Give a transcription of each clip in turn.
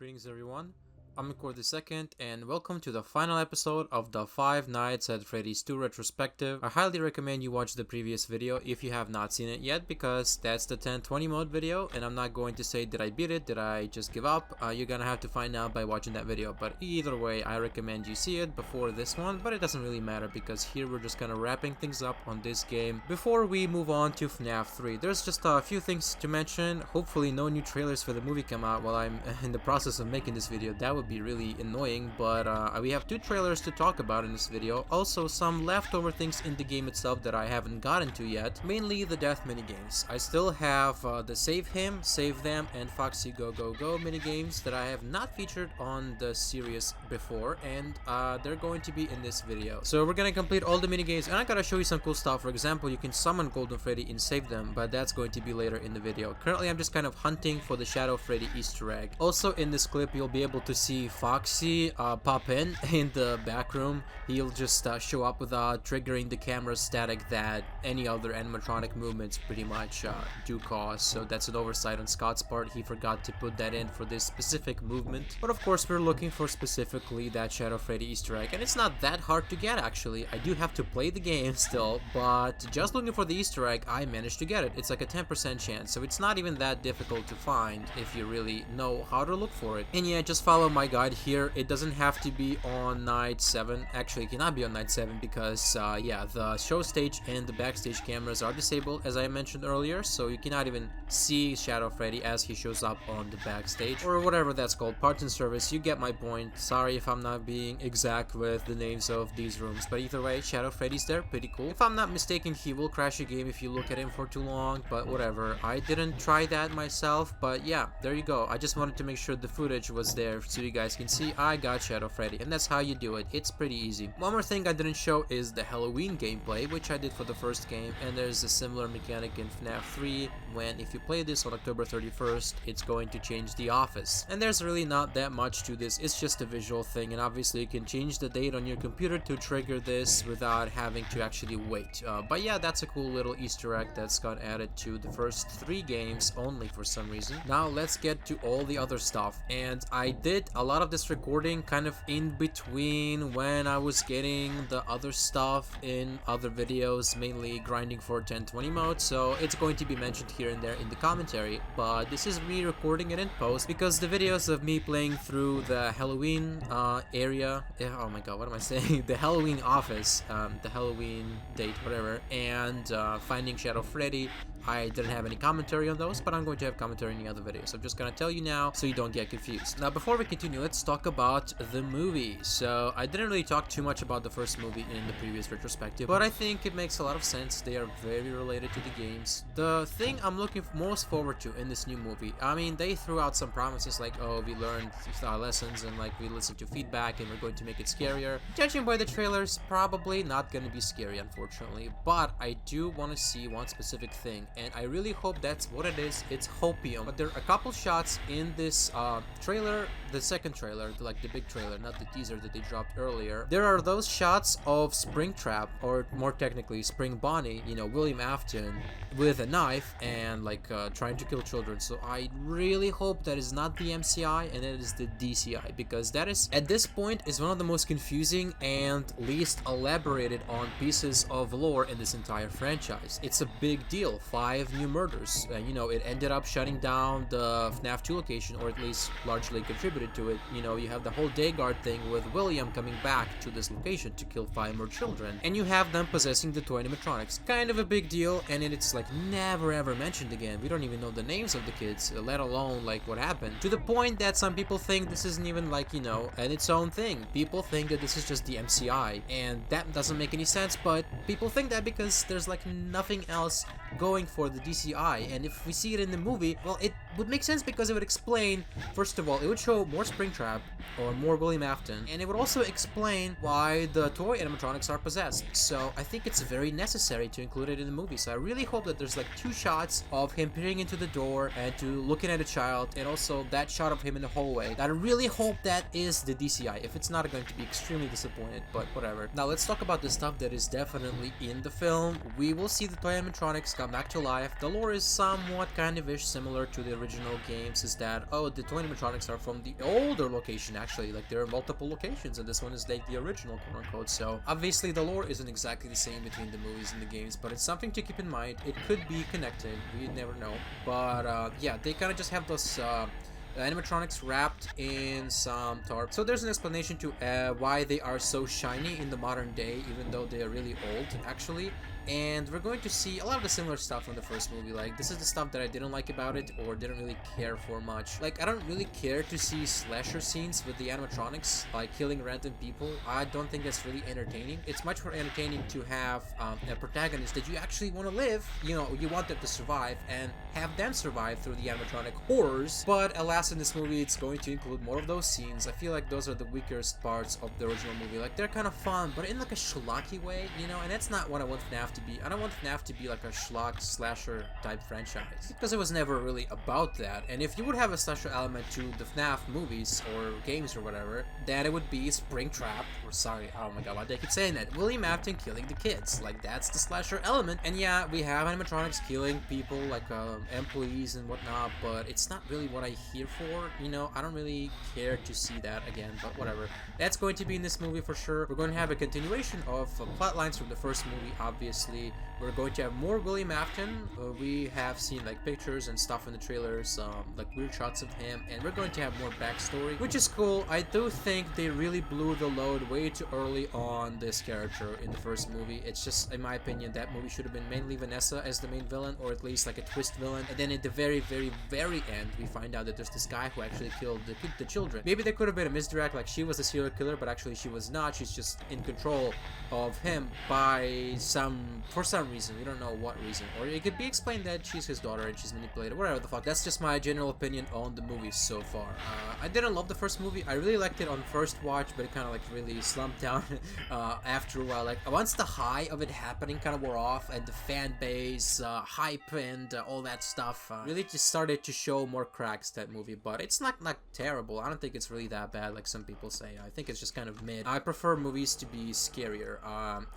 Greetings everyone, I'm Record the Second, and welcome to the final episode of the Five Nights at Freddy's 2 Retrospective. I highly recommend you watch the previous video if you have not seen it yet, because that's the 10-20 mode video, and I'm not going to say did I beat it, did I just give up. You're gonna have to find out by watching that video, but either way I recommend you see it before this one, but it doesn't really matter because here we're just kind of wrapping things up on this game before we move on to FNaF 3. There's just a few things to mention. Hopefully no new trailers for the movie come out while I'm in the process of making this video. That would be really annoying, but we have two trailers to talk about in this video. Also some leftover things in the game itself that I haven't gotten to yet, mainly the death minigames. I still have the Save Him, Save Them, and Foxy GO GO GO minigames that I have not featured on the series before, and they're going to be in this video. So we're gonna complete all the minigames, and I gotta show you some cool stuff. For example, you can summon Golden Freddy and save them, but that's going to be later in the video. Currently I'm just kind of hunting for the Shadow Freddy Easter egg. Also in this clip you'll be able to see Foxy pop in the back room. He'll just show up without triggering the camera static that any other animatronic movements pretty much do cause. So that's an oversight on Scott's part. He forgot to put that in for this specific movement. But of course we're looking for specifically that Shadow Freddy Easter egg, and it's not that hard to get actually. I do have to play the game still, but just looking for the Easter egg I managed to get it. It's like a 10% chance, so it's not even that difficult to find if you really know how to look for it. And yeah, just follow my guide here. It doesn't have to be on night 7. Actually, it cannot be on night 7 because yeah, the show stage and the backstage cameras are disabled as I mentioned earlier, so you cannot even see Shadow Freddy as he shows up on the backstage, or whatever that's called, parts and service. You get my point. Sorry if I'm not being exact with the names of these rooms, but either way, Shadow Freddy's there, pretty cool. If I'm not mistaken, he will crash a game if you look at him for too long, but whatever. I didn't try that myself, but yeah, there you go. I just wanted to make sure the footage was there so you guys can see I got Shadow Freddy, and that's how you do it. It's pretty easy. One more thing I didn't show is the Halloween gameplay, which I did for the first game, and there's a similar mechanic in FNaF 3 when if you play this on October 31st, it's going to change the office. And there's really not that much to this. It's just a visual thing, and obviously you can change the date on your computer to trigger this without having to actually wait. But yeah, that's a cool little Easter egg that's got added to the first 3 games only for some reason. Now let's get to all the other stuff, and I did a lot of this recording kind of in between when I was getting the other stuff in other videos, mainly grinding for 10-20 mode, so it's going to be mentioned here and there in the commentary, but this is me recording it in post because the videos of me playing through the Halloween area, oh my god, what am I saying, the Halloween office, the Halloween date, whatever, and finding Shadow Freddy, I didn't have any commentary on those, but I'm going to have commentary in the other videos. So I'm just gonna tell you now so you don't get confused. Now before we continue, let's talk about the movie. So I didn't really talk too much about the first movie in the previous retrospective, but I think it makes a lot of sense. They are very related to the games. The thing I'm looking most forward to in this new movie, I mean, they threw out some promises like, oh, we learned our lessons and like we listened to feedback and we're going to make it scarier. Judging by the trailers, probably not going to be scary, unfortunately, but I do want to see one specific thing, and I really hope that's what it is. It's hopium. But there are a couple shots in this trailer, the second trailer, like the big trailer, not the teaser that they dropped earlier. There are those shots of Springtrap, or more technically Spring Bonnie, you know, William Afton, with a knife and like trying to kill children. So I really hope that is not the MCI and it is the DCI, because that is, at this point, is one of the most confusing and least elaborated on pieces of lore in this entire franchise. It's a big deal. 5 new murders. You know, it ended up shutting down the FNaF 2 location, or at least largely contributed to it. You know, you have the whole day guard thing with William coming back to this location to kill 5 more children, and you have them possessing the toy animatronics. Kind of a big deal, and it's like never ever mentioned again. We don't even know the names of the kids, let alone like what happened, to the point that some people think this isn't even like, you know, and its own thing. People think that this is just the MCI, and that doesn't make any sense, but people think that because there's like nothing else going for the DCI, and if we see it in the movie, well, it would make sense because it would explain, first of all, it would show more Springtrap or more William Afton, and it would also explain why the toy animatronics are possessed. So I think it's very necessary to include it in the movie. So I really hope that there's like 2 shots of him peering into the door and to looking at a child, and also that shot of him in the hallway. I really hope that is the DCI. If it's not, I'm going to be extremely disappointed, but whatever. Now let's talk about the stuff that is definitely in the film. We will see the toy animatronics come back to life. The lore is somewhat kind of ish similar to the original games is that, oh, the toy animatronics are from the older location, actually. Like, there are multiple locations, and this one is like the original, quote-unquote. So obviously the lore isn't exactly the same between the movies and the games, but it's something to keep in mind. It could be connected, we never know. But yeah, they kind of just have those animatronics wrapped in some tarp. So there's an explanation to why they are so shiny in the modern day, even though they are really old, actually. And we're going to see a lot of the similar stuff from the first movie. Like, this is the stuff that I didn't like about it, or didn't really care for much. Like, I don't really care to see slasher scenes with the animatronics, like killing random people. I don't think that's really entertaining. It's much more entertaining to have a protagonist that you actually want to live, you know, you want them to survive, and have them survive through the animatronic horrors. But alas, in this movie, it's going to include more of those scenes. I feel like those are the weakest parts of the original movie. Like, they're kind of fun, but in like a schlocky way, you know, and that's not what I want FNaF to be. I don't want FNaF to be like a schlock slasher type franchise, because it was never really about that. And if you would have a slasher element to the FNaF movies or games or whatever, then it would be Springtrap, or sorry, oh my god, why do I keep saying that? William Afton killing the kids. Like, that's the slasher element. And yeah, we have animatronics killing people, like employees and whatnot, but it's not really what I here for, you know. I don't really care to see that again, but whatever. That's going to be in this movie for sure. We're going to have a continuation of plot lines from the first movie, obviously. We're going to have more William Afton. We have seen like pictures and stuff in the trailers, like weird shots of him, and we're going to have more backstory, which is cool. I do think they really blew the load way too early on this character in the first movie. It's just, in my opinion, that movie should have been mainly Vanessa as the main villain, or at least like a twist villain, and then at the very end we find out that there's this guy who actually killed the children. Maybe there could have been a misdirect, like she was the serial killer, but actually she was not. She's just in control of him for some reason. We don't know what reason, or it could be explained that she's his daughter and she's manipulated, whatever the fuck. That's just my general opinion on the movie so far. I didn't love the first movie. I really liked it on first watch, but it kind of like really slumped down after a while. Like, once the high of it happening kind of wore off, and the fan base hype and all that stuff really just started to show more cracks, that movie. But it's not terrible. I don't think it's really that bad like some people say. I think it's just kind of mid. I prefer movies to be scarier.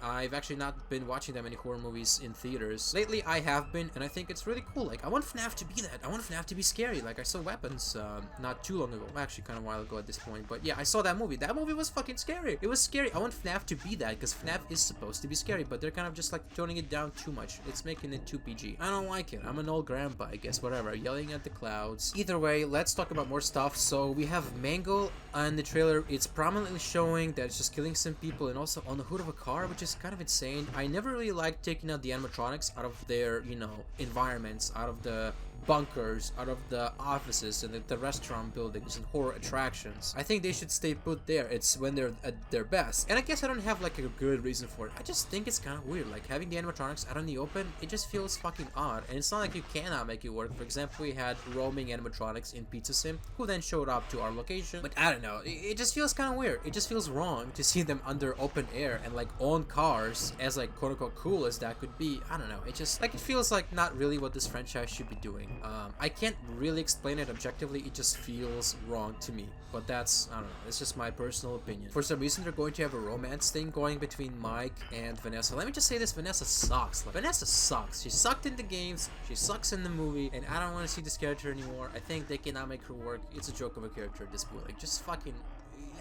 I've actually not been watching that many horror movies in theaters lately. I have been, and I think it's really cool. Like, I want FNaF to be that. I want FNaF to be scary. Like, I saw Weapons not too long ago, actually kind of a while ago at this point, but yeah, I saw that movie. That movie was fucking scary. It was scary. I want FNaF to be that, because FNaF is supposed to be scary, but they're kind of just like toning it down too much. It's making it too PG. I don't like it. I'm an old grandpa, I guess, whatever, yelling at the clouds. Either way, let's talk about more stuff. So we have Mangle on the trailer. It's prominently showing that it's just killing some people, and also on the hood of a car, which is kind of insane. I never really liked taking out the animatronics out of their, you know, environments, out of the bunkers, out of the offices and the restaurant buildings and horror attractions. I think they should stay put there. It's when they're at their best. And I guess I don't have like a good reason for it. I just think it's kind of weird. Like, having the animatronics out in the open, it just feels fucking odd. And it's not like you cannot make it work. For example, we had roaming animatronics in Pizza Sim, who then showed up to our location. But I don't know. It just feels kind of weird. It just feels wrong to see them under open air and like on cars, as like quote unquote cool as that could be. I don't know. It just like, it feels like not really what this franchise should be doing. I can't really explain it objectively. It just feels wrong to me. But that's, I don't know, it's just my personal opinion. For some reason, they're going to have a romance thing going between Mike and Vanessa. Let me just say this, Vanessa sucks. Like, Vanessa sucks. She sucked in the games, she sucks in the movie, and I don't want to see this character anymore. I think they cannot make her work. It's a joke of a character at this point. Like, just fucking,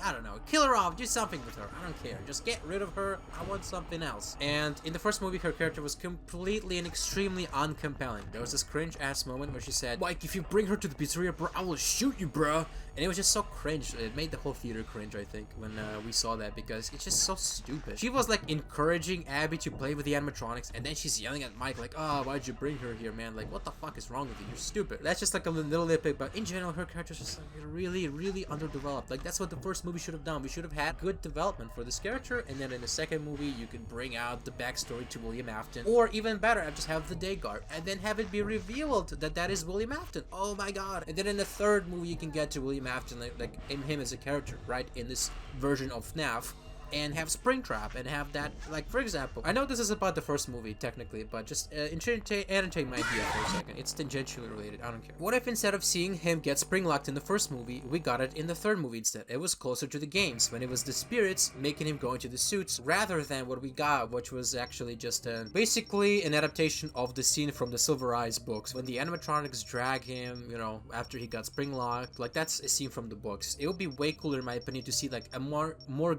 I don't know, kill her off, do something with her. I don't care. Just get rid of her. I want something else. And in the first movie, her character was completely and extremely uncompelling. There was this cringe-ass moment where she said, Mike, if you bring her to the pizzeria, bro, I will shoot you, bro. And it was just so cringe. It made the whole theater cringe, I think, when we saw that, because it's just so stupid. She was like encouraging Abby to play with the animatronics, and then she's yelling at Mike like, oh, why'd you bring her here, man? Like, what the fuck is wrong with you? You're stupid. That's just like a little nitpick, but in general, her character's just like really underdeveloped. Like, that's what the first movie should have done. We should have had good development for this character, and then in the second movie, you can bring out the backstory to William Afton, or even better, just have the day guard, and then have it be revealed that that is William Afton. Oh my god. And then in the third movie, you can get to William Afton, like him as a character, right, in this version of FNaF. and have Springtrap and have that, like, for example, I know this is about the first movie technically, but just entertain my idea for a second. It's tangentially related, I don't care. What if instead of seeing him get springlocked in the first movie, we got it in the third movie instead? It was closer to the games, when it was the spirits making him go into the suits, rather than what we got, which was actually just basically an adaptation of the scene from the Silver Eyes books, when the animatronics drag him, you know, after he got springlocked. Like, that's a scene from the books. It would be way cooler in my opinion to see like a more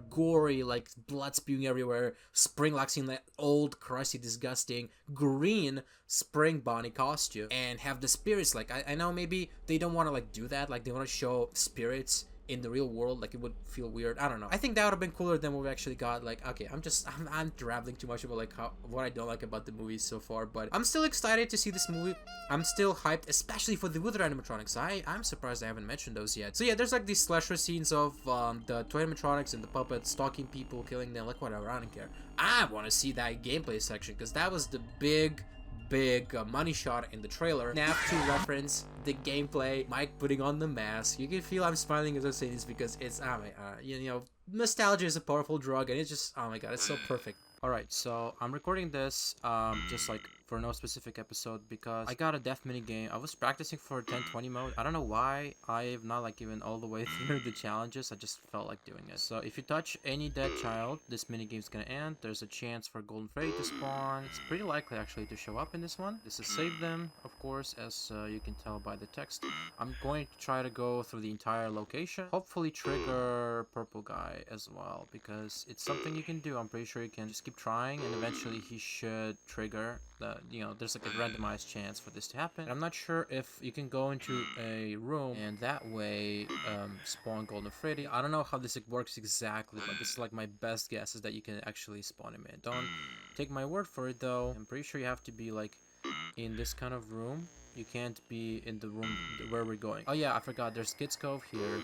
gory, like blood spewing everywhere, springlocks in that old, crusty, disgusting green spring Bonnie costume, and have the spirits, like, I know maybe they don't want to like do that, like they want to show spirits in the real world, like it would feel weird. I don't know. I think that would have been cooler than what we actually got. Like, okay, I'm rambling too much about like what I don't like about the movies so far, but I'm still excited to see this movie. I'm still hyped, especially for the Withered animatronics. I'm surprised I haven't mentioned those yet. So yeah, there's like these slasher scenes of the toy animatronics and the puppets stalking people, killing them, like whatever. I don't care. I want to see that gameplay section because that was the big money shot in the trailer. FNaF 2 reference, the gameplay, Mike putting on the mask. You can feel I'm smiling as I say this because it's, you know, nostalgia is a powerful drug, and it's just, oh my god, it's so perfect. Alright, so I'm recording this just like for no specific episode because I got a death minigame. I was practicing for 1020 mode. I don't know why I've not like even all the way through the challenges. I just felt like doing it. So if you touch any dead child, this minigame's gonna end. There's a chance for Golden Freddy to spawn. It's pretty likely actually to show up in this one. This is save them, of course, as you can tell by the text. I'm going to try to go through the entire location. Hopefully trigger purple guy as well, because it's something you can do. I'm pretty sure you can just keep trying and eventually he should trigger. You know, there's like a randomized chance for this to happen. And I'm not sure if you can go into a room and that way spawn Golden Freddy. I don't know how this works exactly, but this is like my best guess is that you can actually spawn him in. Don't take my word for it though. I'm pretty sure you have to be like in this kind of room. You can't be in the room where we're going. Oh yeah, I forgot. There's Kids Cove here,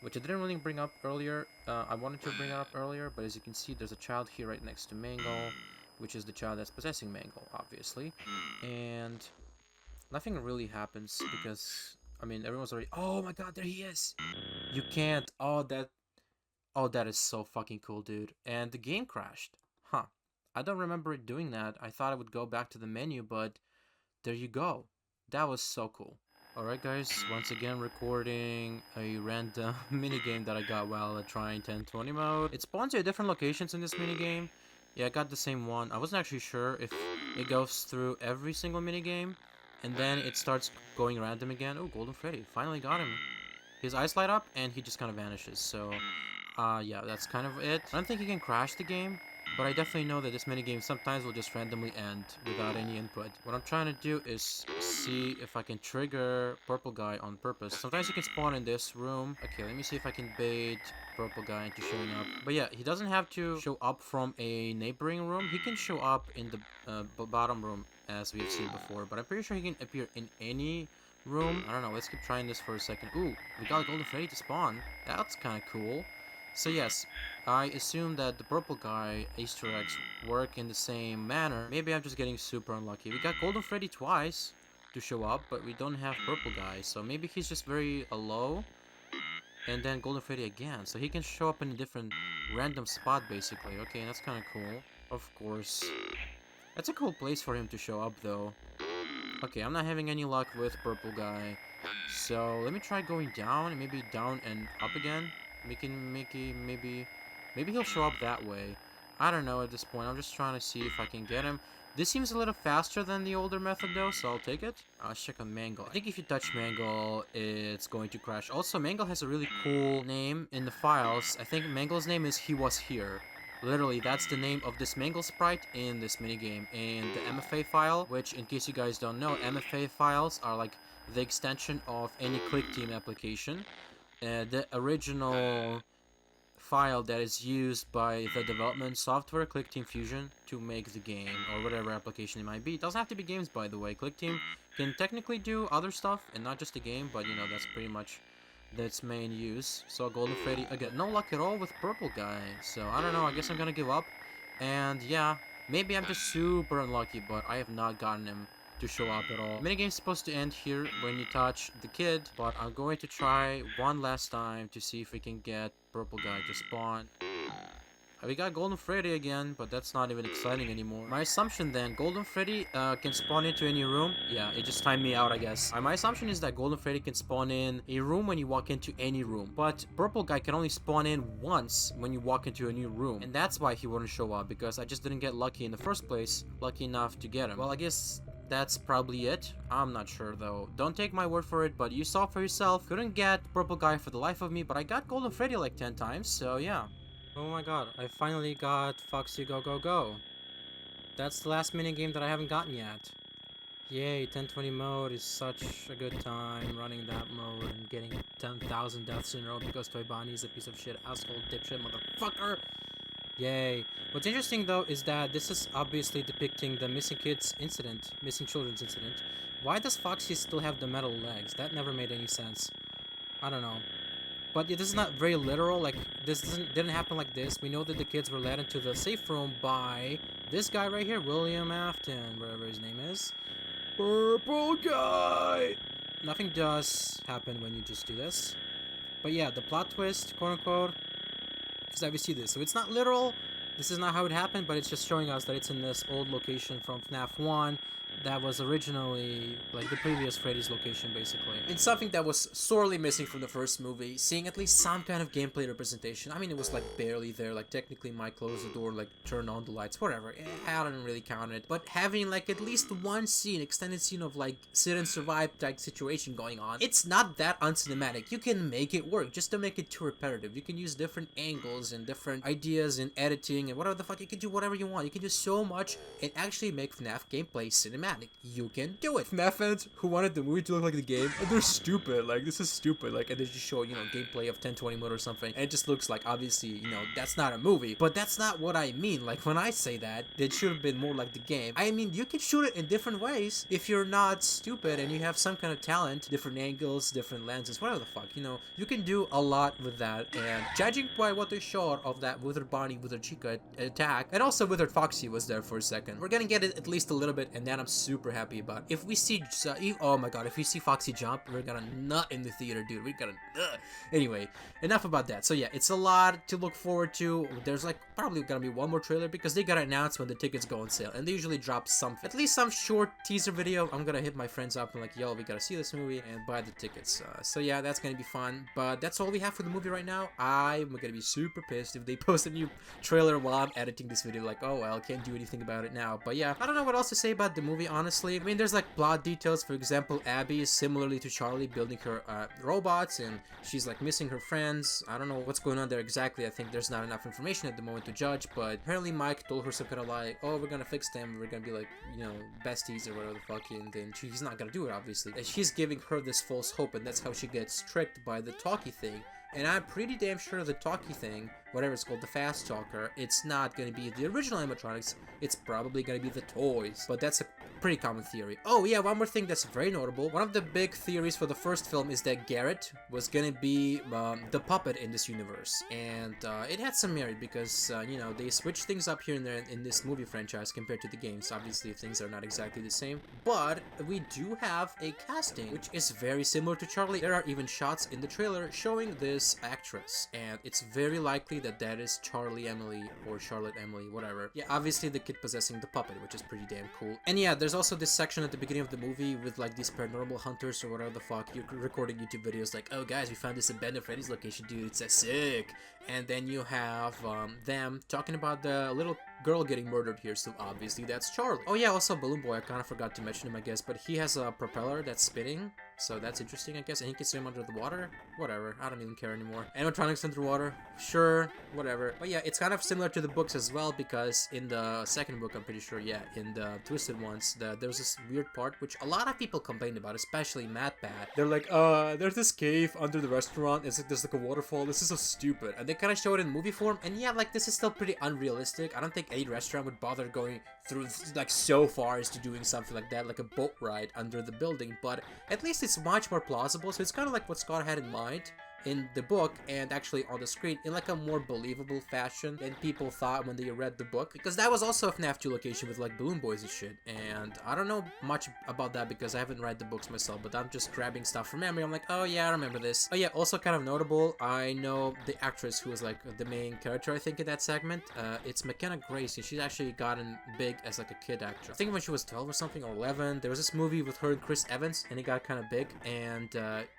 which I didn't really bring up earlier. I wanted to bring it up earlier, but as you can see, there's a child here right next to Mangle, which is the child that's possessing Mangle, obviously. And nothing really happens because, I mean, everyone's already... Oh my god, there he is! You can't... Oh, that is so fucking cool, dude. And the game crashed. Huh. I don't remember it doing that. I thought it would go back to the menu, but there you go. That was so cool. Alright guys, once again recording a random minigame that I got while trying 1020 mode. It spawns you at different locations in this minigame. Yeah, I got the same one. I wasn't actually sure if it goes through every single minigame and then it starts going random again. Oh, Golden Freddy. Finally got him. His eyes light up and he just kind of vanishes. So, yeah, that's kind of it. I don't think you can crash the game, but I definitely know that this minigame sometimes will just randomly end without any input. What I'm trying to do is see if I can trigger purple guy on purpose. Sometimes you can spawn in this room. Okay, let me see if I can bait purple guy into showing up. But yeah, he doesn't have to show up from a neighboring room. He can show up in the bottom room as we've seen before. But I'm pretty sure he can appear in any room. I don't know, let's keep trying this for a second. Ooh, we got Golden Freddy to spawn. That's kind of cool. So yes, I assume that the purple guy Easter eggs work in the same manner. Maybe I'm just getting super unlucky. We got Golden Freddy twice to show up, but we don't have purple guy. So maybe he's just very low. And then Golden Freddy again. So he can show up in a different random spot basically. Okay, that's kind of cool. Of course. That's a cool place for him to show up though. Okay, I'm not having any luck with purple guy. So let me try going down and maybe down and up again. Maybe he'll show up that way. I don't know at this point. I'm just trying to see if I can get him. This seems a little faster than the older method though, so I'll take it. Let's check on Mangle. I think if you touch Mangle, it's going to crash. Also, Mangle has a really cool name in the files. I think Mangle's name is He Was Here. Literally, that's the name of this Mangle sprite in this minigame. In the MFA file, which in case you guys don't know, MFA files are like the extension of any ClickTeam application. The original file that is used by the development software ClickTeam Fusion to make the game or whatever application it might be. It doesn't have to be games, by the way. ClickTeam can technically do other stuff and not just a game, but you know, that's pretty much its main use. So Golden Freddy, again, no luck at all with purple guy. So I don't know, I guess I'm gonna give up. And yeah, maybe I'm just super unlucky, but I have not gotten him to show up at all. Minigame's supposed to end here when you touch the kid, but I'm going to try one last time to see if we can get purple guy to spawn. we got Golden Freddy again, but that's not even exciting anymore. My assumption then, Golden Freddy can spawn into any room. Yeah, it just timed me out, I guess. My assumption is that Golden Freddy can spawn in a room when you walk into any room, but Purple Guy can only spawn in once when you walk into a new room, and that's why he wouldn't show up, because I just didn't get lucky in the first place, lucky enough to get him. Well, I guess that's probably it. I'm not sure though. Don't take my word for it, but you saw for yourself. Couldn't get Purple Guy for the life of me, but I got Golden Freddy like 10 times, so yeah. Oh my god, I finally got Foxy Go Go Go. That's the last minigame that I haven't gotten yet. Yay, 1020 mode is such a good time running that mode and getting 10,000 deaths in a row because Toybani is a piece of shit, asshole, dipshit, motherfucker! Yay. What's interesting though is that this is obviously depicting the missing kids incident, missing children's incident. Why does Foxy still have the metal legs? That never made any sense. I don't know. But this is not very literal, like, this didn't happen like this. We know that the kids were led into the safe room by this guy right here, William Afton, whatever his name is. Purple Guy! Nothing does happen when you just do this. But yeah, the plot twist, quote-unquote, is that we see this. So it's not literal, this is not how it happened, but it's just showing us that it's in this old location from FNaF 1 that was originally like the previous Freddy's location, basically. It's something that was sorely missing from the first movie, seeing at least some kind of gameplay representation. I mean, it was like barely there, like technically might close the door, like turn on the lights, whatever. I don't really count it, but having like at least one scene, extended scene of like sit and survive type situation going on, it's not that uncinematic. You can make it work, just don't make it too repetitive. You can use different angles and different ideas in editing and whatever the fuck. You can do whatever you want. You can do so much and actually make FNaF gameplay cinematic. You can do it. FNaF fans who wanted the movie to look like the game, and they're stupid. Like, this is stupid. Like, and they just show, you know, gameplay of 1020 mode or something, and it just looks like, obviously, you know, that's not a movie. But that's not what I mean. Like, when I say that, it should have been more like the game. I mean, you can shoot it in different ways if you're not stupid and you have some kind of talent, different angles, different lenses, whatever the fuck, you know, you can do a lot with that. And judging by what they showed of that Withered Bonnie, Withered Chica attack, and also Withered Foxy was there for a second, we're gonna get it at least a little bit, and then I'm super happy about. If we see, oh my god, if we see Foxy jump, we're gonna nut in the theater, dude. We're gonna nut. Anyway, enough about that. So yeah, it's a lot to look forward to. There's like probably gonna be one more trailer because they gotta announce when the tickets go on sale, and they usually drop some, at least some short teaser video. I'm gonna hit my friends up and like, yo, we gotta see this movie and buy the tickets. So yeah, that's gonna be fun. But that's all we have for the movie right now. I'm gonna be super pissed if they post a new trailer while I'm editing this video. Like, oh well, can't do anything about it now. But yeah, I don't know what else to say about the movie, honestly. I mean, there's like plot details. For example, Abby is similarly to Charlie building her robots, and she's like missing her friends. I don't know what's going on there exactly. I think there's not enough information at the moment to judge, but apparently Mike told her some kind of like, oh, we're gonna fix them, we're gonna be like, you know, besties or whatever the fuck, and then he's not gonna do it, obviously. And she's giving her this false hope, and that's how she gets tricked by the talkie thing. And I'm pretty damn sure the talkie thing, whatever it's called, the fast talker, it's not gonna be the original animatronics, it's probably gonna be the toys. But that's a pretty common theory. Oh yeah, one more thing that's very notable. One of the big theories for the first film is that Garrett was gonna be the puppet in this universe. And it had some merit because, you know, they switched things up here and there in this movie franchise compared to the games. Obviously, things are not exactly the same. But we do have a casting, which is very similar to Charlie. There are even shots in the trailer showing this actress. And it's very likely that that is Charlie Emily or Charlotte Emily, whatever. Yeah, obviously the kid possessing the puppet, which is pretty damn cool. And yeah, there's also this section at the beginning of the movie with like these paranormal hunters or whatever the fuck. You're recording YouTube videos like, oh guys, we found this abandoned Freddy's location, dude, it's a sick. And then you have them talking about the little girl getting murdered here, so obviously that's Charlie. Oh yeah, also Balloon Boy, I kind of forgot to mention him, I guess, but he has a propeller that's spinning, so that's interesting, I guess, and he can swim under the water. Whatever, I don't even care anymore. Animatronics underwater, sure, whatever. But yeah, it's kind of similar to the books as well, because in the second book, I'm pretty sure, yeah, in the Twisted Ones, there's this weird part which a lot of people complained about, especially Matt Bat. They're like, there's this cave under the restaurant, it's like there's like a waterfall, this is so stupid. And they kind of show it in movie form, and yeah, like this is still pretty unrealistic. I don't think any restaurant would bother going through like so far as to doing something like that, like a boat ride under the building, but at least it's much more plausible. So it's kind of like what Scott had in mind in the book and actually on the screen in like a more believable fashion than people thought when they read the book, because that was also a FNAF 2 location with like balloon boys and shit, and I don't know much about that because I haven't read the books myself, but I'm just grabbing stuff from memory. I'm like, oh yeah, I remember this. Oh yeah, also kind of notable, I know the actress who was like the main character I think in that segment. It's McKenna Grace. She's actually gotten big as like a kid actor. I think when she was 12 or something, or 11, there was this movie with her and Chris Evans and it got kind of big, and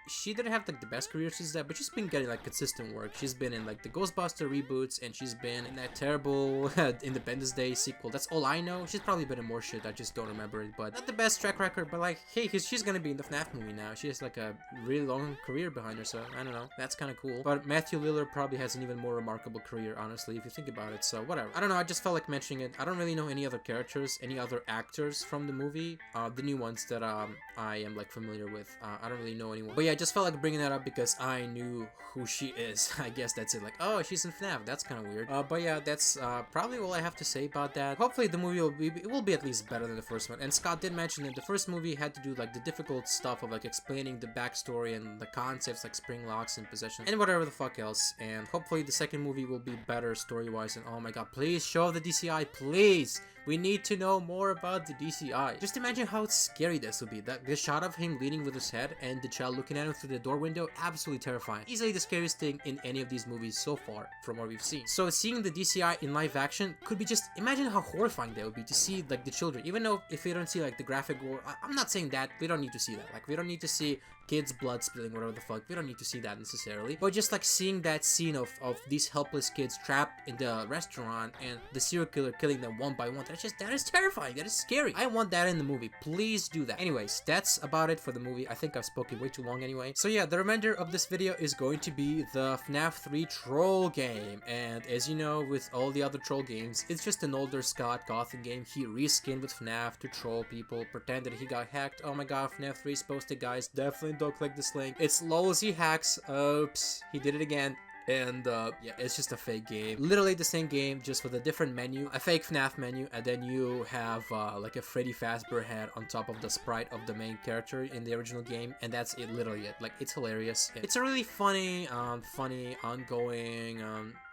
she didn't have like the best career since that, but she's been getting like consistent work. She's been in like the Ghostbuster reboots, and she's been in that terrible Independence Day sequel. That's all I know. She's probably been in more shit, I just don't remember it, but not the best track record, but like, hey, she's gonna be in the FNAF movie now. She has like a really long career behind her, so I don't know, that's kind of cool. But Matthew Lillard probably has an even more remarkable career, honestly, if you think about it, so whatever. I don't know, I just felt like mentioning it. I don't really know any other characters, any other actors from the movie, the new ones that I am like familiar with. I don't really know anyone, but yeah, I just felt like bringing that up because I knew who she is. I guess that's it, like, oh, she's in FNAF, that's kind of weird. But yeah, that's probably all I have to say about that. Hopefully the movie will be at least better than the first one, and Scott did mention that the first movie had to do like the difficult stuff of like explaining the backstory and the concepts like spring locks and possession and whatever the fuck else, and hopefully the second movie will be better story-wise. And oh my god, please show the DCI, please! We need to know more about the DCI. Just imagine how scary this would be. The shot of him leaning with his head and the child looking at him through the door window, absolutely terrifying. Easily the scariest thing in any of these movies so far from what we've seen. So seeing the DCI in live action could be just, imagine how horrifying that would be to see like the children, even though if we don't see like the graphic gore, I'm not saying that, we don't need to see that. Like, we don't need to see kids blood spilling, whatever the fuck, we don't need to see that necessarily, but just like seeing that scene of these helpless kids trapped in the restaurant and the serial killer killing them one by one, that is terrifying, that is scary. I want that in the movie, please do that. Anyways, that's about it for the movie. I think I've spoken way too long anyway, so yeah, the remainder of this video is going to be the FNAF 3 troll game, and as you know, with all the other troll games, it's just an older Scott Cawthon game. He reskinned with FNAF to troll people, pretend that he got hacked. Oh my god, FNAF 3 is posted, guys, definitely don't click this link. It's lol, he hacks. Oops, he did it again. And yeah, it's just a fake game, literally the same game, just with a different menu, a fake FNAF menu, and then you have like a Freddy Fazbear head on top of the sprite of the main character in the original game, and that's it, literally it. Like, it's hilarious. It's a really funny ongoing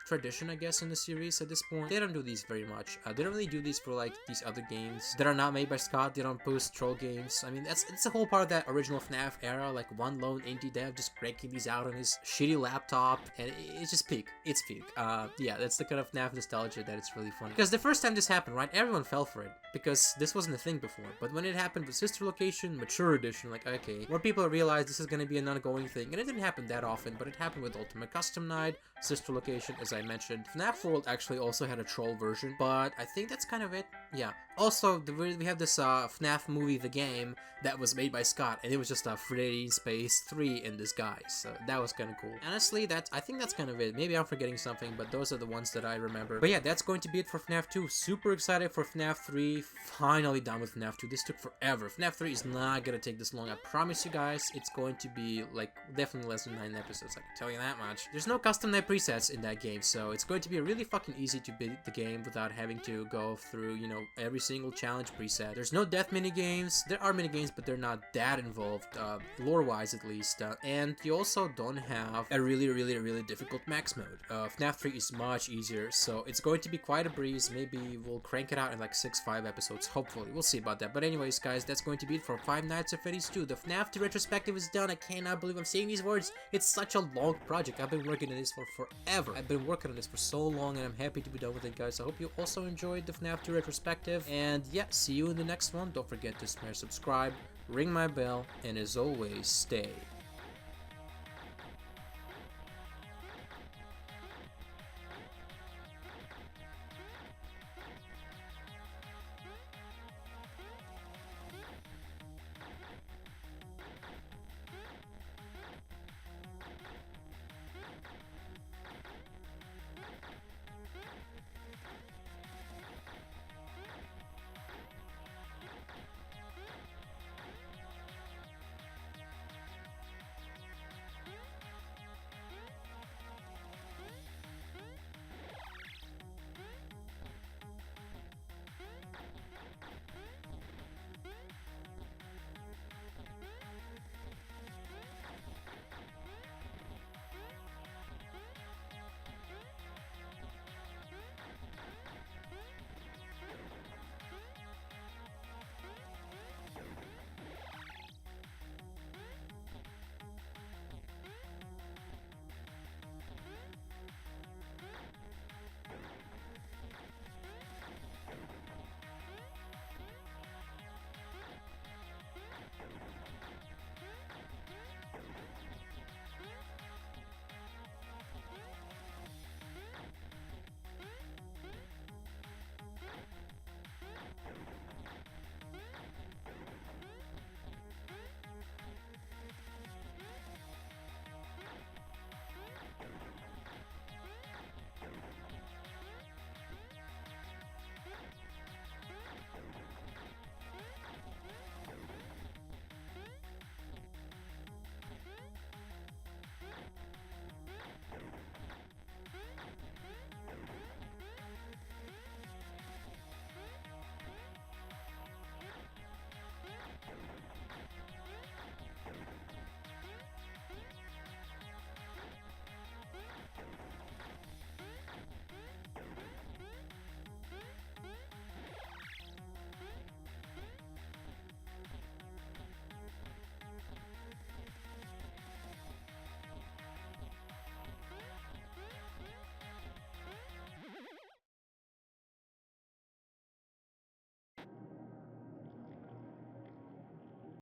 tradition, I guess, in the series at this point. They don't do these very much. They don't really do these for like these other games that are not made by Scott. They don't post troll games. I mean, it's a whole part of that original FNAF era, like one lone indie dev just cranking these out on his shitty laptop, and it's just peak. It's peak. Yeah, that's the kind of FNAF nostalgia that it's really funny. Because the first time this happened, right, everyone fell for it because this wasn't a thing before. But when it happened with Sister Location, Mature Edition, like, okay, more people realized this is gonna be an ongoing thing, and it didn't happen that often, but it happened with Ultimate Custom Night, Sister Location, as I mentioned. FNAF World actually also had a troll version, but I think that's kind of it. Yeah. Also, we have this FNAF movie, The Game, that was made by Scott, and it was just a Freddy Space 3 in disguise, so that was kind of cool. Honestly, I think that's kind of it. Maybe I'm forgetting something, but those are the ones that I remember. But yeah, that's going to be it for FNAF 2. Super excited for FNAF 3. Finally done with FNAF 2. This took forever. FNAF 3 is not gonna take this long. I promise you guys, it's going to be, like, definitely less than 9 episodes. I can tell you that much. There's no custom night presets in that game, so it's going to be really fucking easy to beat the game without having to go through, you know, every single challenge preset. There's no death minigames. There are minigames, but they're not that involved, lore-wise at least. And you also don't have a really difficult max mode. FNAF 3 is much easier, so it's going to be quite a breeze. Maybe we'll crank it out in like 6-5 episodes, hopefully. We'll see about that. But anyways, guys, that's going to be it for Five Nights at Freddy's 2. The FNAF 2 retrospective is done. I cannot believe I'm saying these words. It's such a long project. I've been working on this for forever. I've been working on this for so long, and I'm happy to be done with it, guys. I hope you also enjoyed the FNAF 2 retrospective, and yeah, see you in the next one. Don't forget to smash subscribe, ring my bell, and as always, stay